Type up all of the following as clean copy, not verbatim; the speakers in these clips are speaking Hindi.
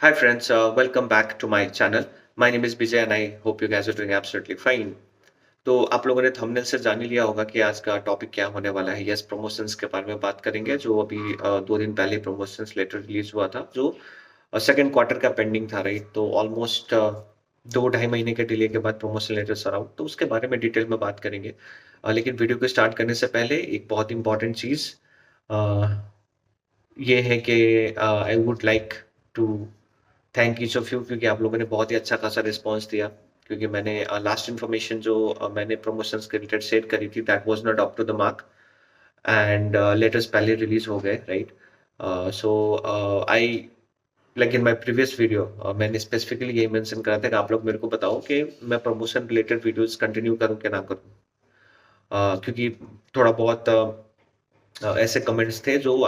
Hi friends, welcome back to my channel. My name is Vijay and I hope you guys are doing absolutely fine. तो आप लोगों ने थंबनेल से जान ही लिया होगा कि आज का टॉपिक क्या होने वाला है। यस, प्रमोशंस के बारे में बात करेंगे जो अभी 2 दिन पहले प्रमोशंस लेटर रिलीज हुआ था जो सेकंड क्वार्टर का पेंडिंग था, राइट? तो ऑलमोस्ट 2 ढाई महीने के डिले के बाद प्रमोशन लेटर्स आउट, तो उसके बारे में डिटेल में बात करेंगे। लेकिन वीडियो को स्टार्ट करने से पहले एक बहुत इंपॉर्टेंट चीज़ ये है कि I would like to thank each of you क्योंकि आप लोगों ने बहुत ही अच्छा खासा रिस्पॉन्स दिया। क्योंकि मैंने लास्ट इन्फॉर्मेशन जो मैंने प्रमोशंस के रिलेटेड शेयर करी थी that was not up to the mark and letters पहले रिलीज हो गए, right? So I like in my previous video मैंने स्पेसिफिकली यही मेंशन करा था कि आप लोग मेरे को बताओ कि मैं प्रमोशन रिलेटेड वीडियोस कंटिन्यू करूं कि ना करूं। क्योंकि थोड़ा बहुत ऐसे कमेंट्स थे जो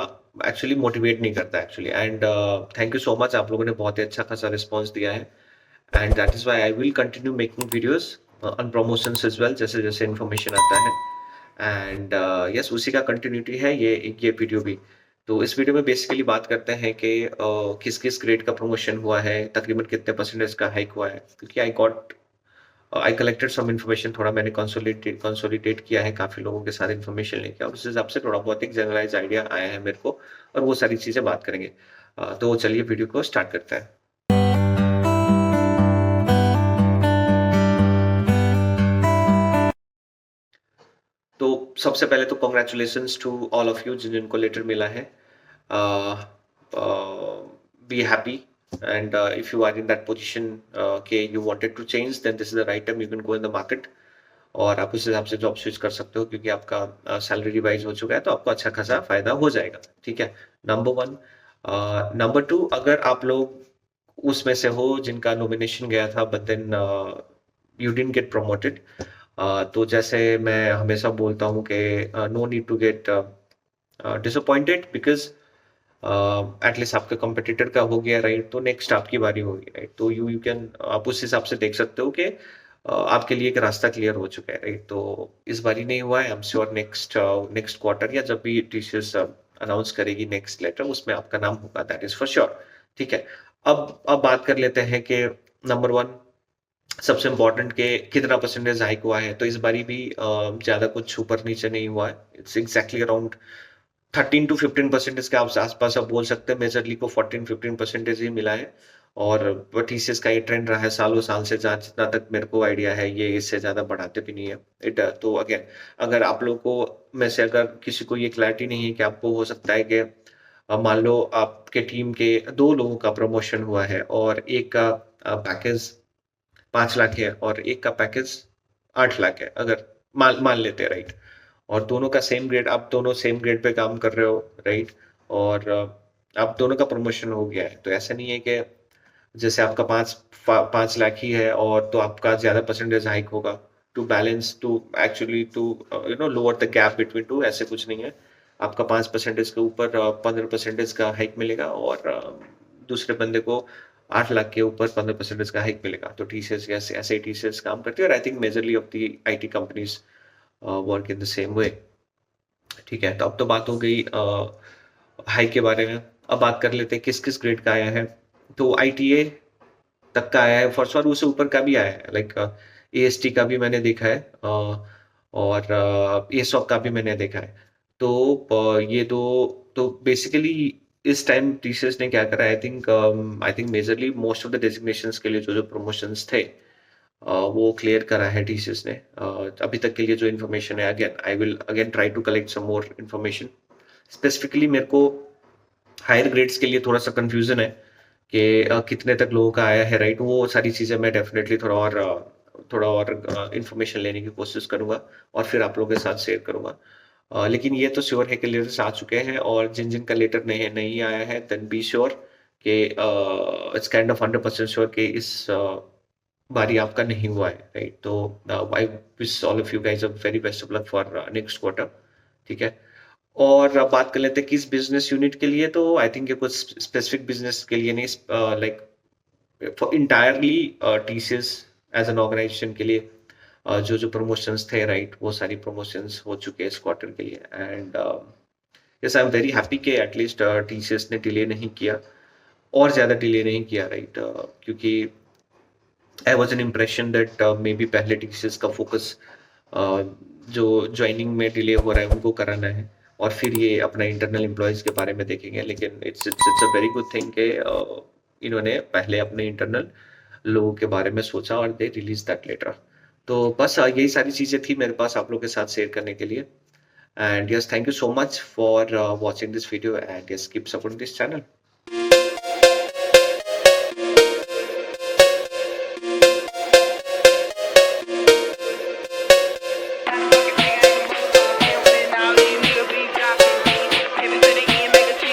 एक्चुअली मोटिवेट नहीं करता actually and thank you so much, आप लोगों ने बहुत ही अच्छा खासा रिस्पॉन्स दिया है and that is why I will continue making videos on promotions as well, जैसे जैसे इन्फॉर्मेशन आता है एंड यस उसी का कंटिन्यूटी है ये वीडियो भी। तो इस वीडियो में बेसिकली बात करते हैं कि किस किस ग्रेड का प्रमोशन हुआ है, तकरीबन कितने परसेंटेज का हाइक हुआ है, क्योंकि आई कलेक्टेड सम इन्फॉर्मेशन, थोड़ा मैंने कंसोलिडेट किया है काफ़ी लोगों के साथ इन्फॉर्मेशन लेके और उस हिसाब से थोड़ा बहुत एक जनरलाइज़ आइडिया आया है मेरे को और वो सारी चीज़ें बात करेंगे। तो चलिए वीडियो को स्टार्ट करते हैं। तो सबसे पहले तो congratulations to all of you जिनको लेटर मिला है। Be happy and if you are in that position के you wanted to change then this is the right time, you can go in the market और आप उस हिसाब से जॉब स्विच कर सकते हो क्योंकि आपका सैलरी रिवाइज हो चुका है तो आपको अच्छा खासा फायदा हो जाएगा। ठीक है, नंबर वन। नंबर टू, अगर आप लोग उसमें से हो जिनका नॉमिनेशन गया था but then you didn't get promoted, तो जैसे मैं हमेशा बोलता हूँ कि no need to get disappointed because at least आपके कंपटीटर का हो गया, राइट? तो नेक्स्ट आपकी बारी होगी, राइट? तो यू कैन आप उस हिसाब से देख सकते हो कि आपके लिए एक रास्ता क्लियर हो चुका है, राइट? तो इस बारी नहीं हुआ है, I am sure next next quarter या जब भी टीसीएस अनाउंस करेगी नेक्स्ट लेटर उसमें आपका नाम होगा, दैट इज फॉर श्योर। ठीक है, अब बात कर लेते हैं कि नंबर वन सबसे इम्पोर्टेंट के कितना परसेंटेज हाइक हुआ है। तो इस बारी भी ज्यादा कुछ ऊपर नीचे नहीं हुआ है, इट्स एग्जैक्टली अराउंड 13 to 15% के आप आसपास आप बोल सकते हैं। मेजरली को 14-15% ही मिला है और टीसीएस का ये ट्रेंड रहा है सालों साल से, जहाँ जितना तक मेरे को आइडिया है ये इससे ज्यादा बढ़ाते भी नहीं है। तो अगेन, अगर आप लोगों को में से अगर किसी को ये क्लैरिटी नहीं है कि आपको हो सकता है कि मान लो आपके टीम के 2 लोगों का प्रमोशन हुआ है और एक का पैकेज 5 लाख है और एक का पैकेज 8 लाख है, अगर मान मान लेते हैं, राइट? और दोनों का सेम ग्रेड, आप दोनों सेम ग्रेड पे काम कर रहे हो, राइट? और आप दोनों का प्रमोशन हो गया है, तो ऐसा नहीं है कि जैसे आपका 5 लाख ही है और तो आपका ज्यादा परसेंटेज हाइक होगा to balance to actually to lower the gap between two, ऐसे कुछ नहीं है। आपका 5% के ऊपर 15% का हाइक मिलेगा और दूसरे बंदे को 8 लाख के ऊपर 15% का हाइक मिलेगा। तो टीसीएस ऐसे ऐसे टीसीएस काम करती है और I think majorly of the IT companies work in the same way. ठीक है, तो अब तो बात हो गई हाई के बारे में। अब बात कर लेते हैं किस किस ग्रेड का आया है। तो आईटीए तक का आया है, फर्स्ट और उससे ऊपर का भी आया है, लाइक एएसटी का भी मैंने देखा है और एसॉप का भी मैंने देखा है। तो ये तो बेसिकली इस टाइम टीसीएस ने क्या करा, I think majorly most of the designations के लिए जो जो प्रमोशंस थे वो क्लियर करा है टीसीएस ने। अभी तक के लिए जो इन्फॉर्मेशन है, again I will again try to collect some more information. Specifically मेरे को हायर ग्रेड्स के लिए थोड़ा सा कंफ्यूजन है कि कितने तक लोगों का आया है, राइट? वो सारी चीजें मैं डेफिनेटली थोड़ा और इन्फॉर्मेशन लेने की कोशिश करूंगा और फिर आप लोगों के साथ शेयर करूंगा। लेकिन ये तो श्योर है कि लेटर्स आ चुके हैं और जिन जिन का लेटर नहीं नहीं आया है देन बी श्योर कि इट्स काइंड ऑफ 100% श्योर कि इस बारी आपका नहीं हुआ है, राइट? तो I wish all of you guys a very best of luck for next quarter. ठीक है, और अब बात कर लेते हैं किस बिजनेस यूनिट के लिए। तो आई थिंक ये कुछ स्पेसिफिक बिजनेस के लिए नहीं, like for entirely TCS as an organisation के लिए जो जो प्रमोशंस थे, राइट, वो सारी प्रमोशंस हो चुके हैं इस क्वार्टर के लिए and yes I am very happy कि एटलीस्ट टीसीएस ने डिले नहीं किया और ज़्यादा डिले नहीं किया, राइट? क्योंकि I was an impression that may be पहले टीसीएस का फ़ोकस जो जॉइनिंग में डिले हो रहा है उनको कराना है और फिर ये अपना इंटरनल एम्प्लॉइज़ के बारे में देखेंगे। लेकिन it's a very good thing कि इन्होंने पहले अपने इंटरनल लोगों के बारे में सोचा और दे रिलीज़ दैट लेटर। तो बस यही सारी चीज़ें थी मेरे पास आप लोगों के साथ शेयर करने के लिए। And yes, thank you so much for watching this video and yes, keep supporting this channel.